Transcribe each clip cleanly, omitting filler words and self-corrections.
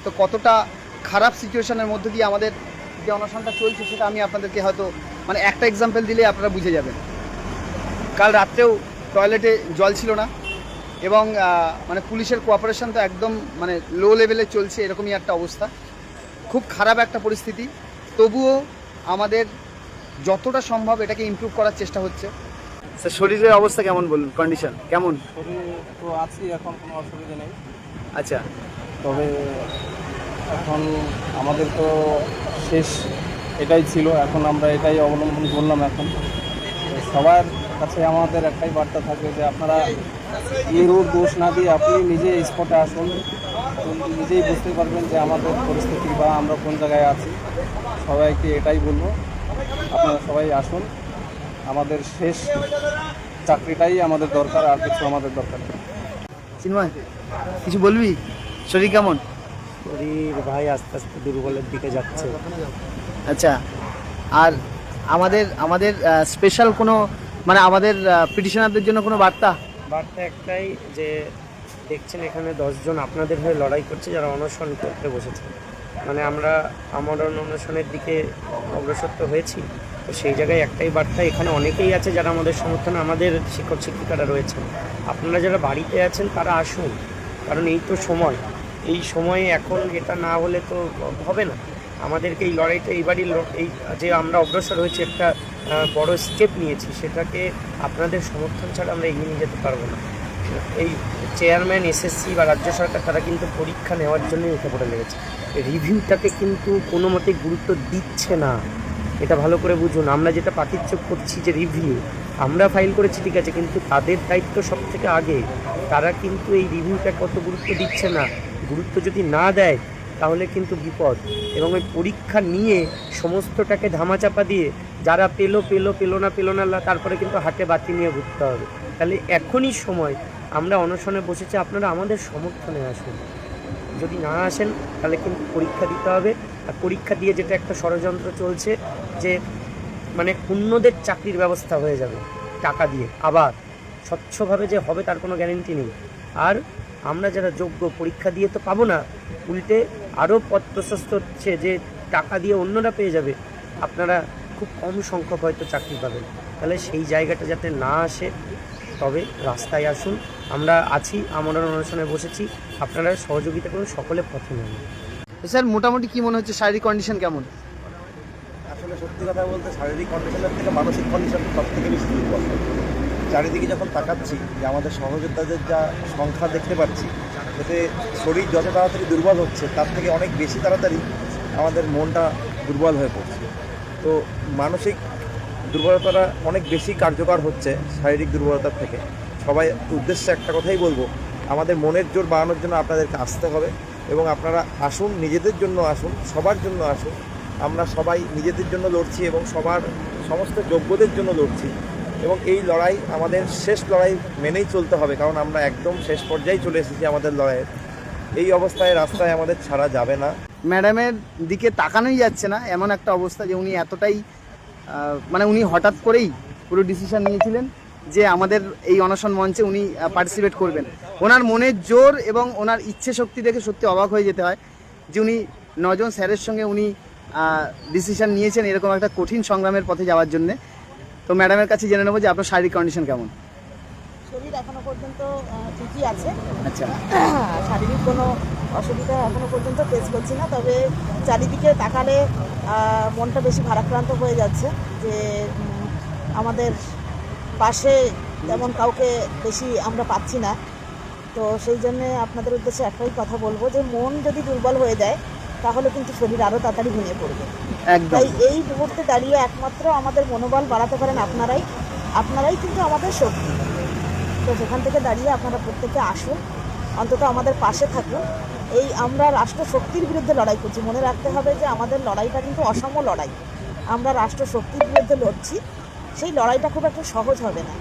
তো কতটা খারাপ সিচুয়েশনের মধ্যে দিয়ে আমাদের যে অনশনটা চলছে সেটা আমি আপনাদেরকে হয়তো মানে একটা এক্সাম্পল দিলে আপনারা বুঝে যাবেন। কাল রাত্রেও টয়লেটে জল ছিল না এবং মানে পুলিশের কোঅপারেশন তো একদম মানে লো লেভেলে চলছে, এরকমই একটা অবস্থা, খুব খারাপ একটা পরিস্থিতি। তবুও আমাদের যতটা সম্ভব এটাকে ইমপ্রুভ করার চেষ্টা হচ্ছে। স্যার শরীরের অবস্থা কেমন বলুন, কন্ডিশন কেমন? শরীর তো আছি, এখন কোনো অসুবিধা নেই। আচ্ছা, তবে এখন আমাদের তো শেষ এটাই ছিল, এখন আমরা এটাই অবলম্বন করলাম। এখন সবার কাছে আমাদের একটাই বার্তা থাকবে যে আপনারা এরও দোষ না দিয়ে আপনি নিজে স্পটে আসুন, নিজেই বুঝতে পারবেন যে আমাদের পরিস্থিতি বা আমরা কোন জায়গায় আছি। সবাইকে এটাই বলবো, আপনারা সবাই আসুন, আমাদের শেষ চাকরিটাই আমাদের দরকার, আর কিছু আমাদের দরকার নেই। চিন্ময় কিছু বলবি? শরীর কেমন? শরীর ভাই আস্তে আস্তে দুর্বলের দিকে যাচ্ছে। আচ্ছা, আর আমাদের আমাদের স্পেশাল কোনো মানে আমাদের পিটিশনারদের জন্য কোনো বার্তা? বার্তা একটাই যে দেখছেন এখানে 10 জন আপনাদের হয়ে লড়াই করছে, যারা অনশন করতে বসেছে। মানে আমরা আমরণ অনশনের দিকে অগ্রসর তো হয়েছি, তো সেই জায়গায় একটাই বার্তা, এখানে অনেকেই আছে যারা আমাদের সমর্থনে, আমাদের শিক্ষক শিক্ষিকারা রয়েছেন। আপনারা যারা বাড়িতে আছেন তারা আসুন, কারণ এই তো সময়, এই সময়ে এখন এটা না হলে তো হবে না। আমাদেরকে এই লড়াইটা এইবারই এই যে আমরা অগ্রসর হয়েছি, একটা বড় স্টেপ নিয়েছি, সেটাকে আপনাদের সমর্থন ছাড়া আমরা এগিয়ে নিয়ে যেতে পারবো না। এই চেয়ারম্যান, এসএসসি বা রাজ্য সরকার তারা কিন্তু পরীক্ষা নেওয়ার জন্যই উঠে পড়ে লেগেছে, রিভিউটাকে কিন্তু কোনো মতেই গুরুত্ব দিচ্ছে না। এটা ভালো করে বুঝুন। আমরা যেটা পাটিচ্যোগ করছি যে রিভিউ আমরা ফাইল করেছি ঠিক আছে, কিন্তু তাদের দায়িত্ব সব থেকে আগে, তারা কিন্তু এই রিভিউটা কত গুরুত্ব দিচ্ছে না। গুরুত্ব যদি না দেয় তাহলে কিন্তু বিপদ। এবং ওই পরীক্ষা নিয়ে সমস্তটাকে ধামাচাপা দিয়ে যারা পেলো না তারপরে কিন্তু হাতে বাতি নিয়ে ঘুরতে হবে। তাহলে এখনই সময়, আমরা অনশনে বসেছি, আপনারা আমাদের সমর্থনে আসুন। যদি না আসেন তাহলে কিন্তু পরীক্ষা দিতে হবে। আর পরীক্ষা দিয়ে যেটা একটা ষড়যন্ত্র চলছে যে মানে অন্যদের চাকরির ব্যবস্থা হয়ে যাবে টাকা দিয়ে, আবার স্বচ্ছভাবে যে হবে তার কোনো গ্যারেন্টি নেই। আর আমরা যারা যোগ্য, পরীক্ষা দিয়ে তো পাবো না, উল্টে আরও পথ প্রশস্ত হচ্ছে যে টাকা দিয়ে অন্যরা পেয়ে যাবে, আপনারা খুব কম সংখ্যক হয়তো চাকরি পাবেন। তাহলে সেই জায়গাটা যাতে না আসে, তবে রাস্তায় আসুন, আমরা আছি, আমরা অনশনে বসেছি, আপনারা সহযোগিতা করুন, সকলে পথে নেবেন। স্যার মোটামুটি কি মনে হচ্ছে, শারীরিক কন্ডিশন কেমন? আসলে সত্যি কথা বলতে শারীরিক কন্ডিশনের থেকে মানসিক কন্ডিশন সব থেকে বেশি দুর্বল। চারিদিকে যখন তাকাচ্ছি যে আমাদের সহযোদ্ধাদের যা সংখ্যা দেখতে পাচ্ছি, এতে শরীর যত তাড়াতাড়ি দুর্বল হচ্ছে তার থেকে অনেক বেশি তাড়াতাড়ি আমাদের মনটা দুর্বল হয়ে পড়ছে। তো মানসিক দুর্বলতাটা অনেক বেশি কার্যকর হচ্ছে শারীরিক দুর্বলতার থেকে। সবাই উদ্দেশ্যে একটা কথাই বলবো, আমাদের মনের জোর বাড়ানোর জন্য আপনাদেরকে আসতে হবে এবং আপনারা আসুন, নিজেদের জন্য আসুন, সবার জন্য আসুন। আমরা সবাই নিজেদের জন্য লড়ছি এবং সমস্ত যোগ্যদের জন্য লড়ছি, এবং এই লড়াই আমাদের শেষ লড়াই মেনেই চলতে হবে, কারণ আমরা একদম শেষ পর্যায়ে চলে এসেছি আমাদের লড়াইয়ের। এই অবস্থায় রাস্তায় আমাদের ছাড়া যাবে না। ম্যাডামের দিকে তাকানোই যাচ্ছে না, এমন একটা অবস্থা যে উনি এতটাই মানে উনি হঠাৎ করেই পুরো ডিসিশন নিয়েছিলেন যে আমাদের এই অনশন মঞ্চে উনি পার্টিসিপেট করবেন। ওনার মনের জোর এবং ওনার ইচ্ছে শক্তি দেখে সত্যি অবাক হয়ে যেতে হয় যে উনি 9 জন স্যারের সঙ্গে উনি ডিসিশন নিয়েছেন এরকম একটা কঠিন সংগ্রামের পথে যাওয়ার জন্যে। তো ম্যাডামের কাছে জেনে নেবো যে আপনার শারীরিক কন্ডিশন কেমন? শরীর এখনো পর্যন্ত ঠিকই আছে। আচ্ছা, শারীরিক কোনো অসুবিধা এখনো পর্যন্ত ফেস করছি না, তবে চারিদিকে তাকালে মনটা বেশি ভারাক্রান্ত হয়ে যাচ্ছে যে আমাদের পাশে তেমন কাউকে বেশি আমরা পাচ্ছি না। তো সেই জন্যে আপনাদের উদ্দেশ্যে একটাই কথা বলবো যে মন যদি দুর্বল হয়ে যায় তাহলে কিন্তু শরীর আরও তাড়াতাড়ি ভেঙে পড়বে। তাই এই মুহূর্তে দাঁড়িয়ে একমাত্র আমাদের মনোবল বাড়াতে পারেন আপনারাই কিন্তু আমাদের শক্তি। তো সেখান থেকে দাঁড়িয়ে আপনারা প্রত্যেকে আসুন, অন্তত আমাদের পাশে থাকুন। এই আমরা রাষ্ট্র শক্তির বিরুদ্ধে লড়াই করছি, মনে রাখতে হবে যে আমাদের লড়াইটা কিন্তু অসম লড়াই। আমরা রাষ্ট্র শক্তির বিরুদ্ধে লড়ছি, সেই লড়াইটা খুব একটা সহজ হবে না।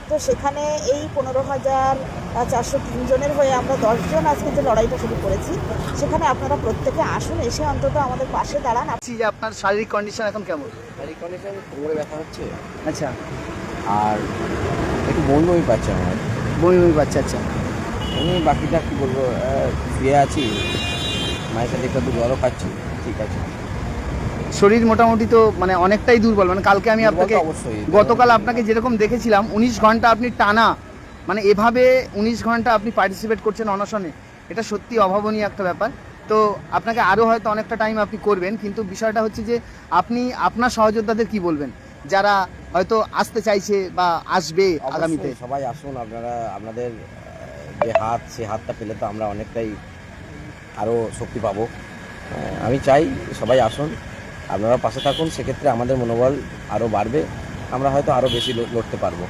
তো সেখানে এই 15,403 জনের হয়ে আমরা 10 জন আজকে যে লড়াইটা শুরু করেছি, সেখানে আপনারা প্রত্যেকে আসুন, এসে অন্তত আমাদের পাশে দাঁড়ান। যে আপনার শারীরিক কন্ডিশন এখন কেমন? শারীরিক কন্ডিশন কোমরে ব্যথা হচ্ছে, আচ্ছা, আর একটু বমি পাচ্ছে আমার। বমি পাচ্ছে? আচ্ছা, আমি বাকিটা কী বলবো, শুয়ে আছি, মায়ের সাথে একটু জলও খাচ্ছি, ঠিক আছে। শরীর মোটামুটি তো মানে অনেকটাই দুর্বল, মানে কালকে আমি দুর্বল আপনাকে তো অবশ্যই। গতকাল আপনাকে যেরকম দেখেছিলাম 19 ঘন্টা আপনি টানা, মানে এভাবে 19 ঘন্টা আপনি পার্টিসিপেট করছেন অনশনে, এটা সত্যি অভাবনীয় একটা ব্যাপার। তো আপনাকে আরও হয়তো অনেকটা টাইম আপনি করবেন, কিন্তু বিষয়টা হচ্ছে যে আপনি আপনার সহযোদ্ধাদের কি বলবেন যারা হয়তো আসতে চাইছে বা আসবে আগামীতে? অবশ্যই সবাই আসুন, আপনারা আপনাদের যে হাত, সেই হাতটা পেলে তো আমরা অনেকটাই আরও শক্তি পাবো। আমি চাই সবাই আসুন, আপনারা পাশে থাকুন, সেক্ষেত্রে আমাদের মনোবল আরও বাড়বে, আমরা হয়তো আরও বেশি লড়তে পারবো।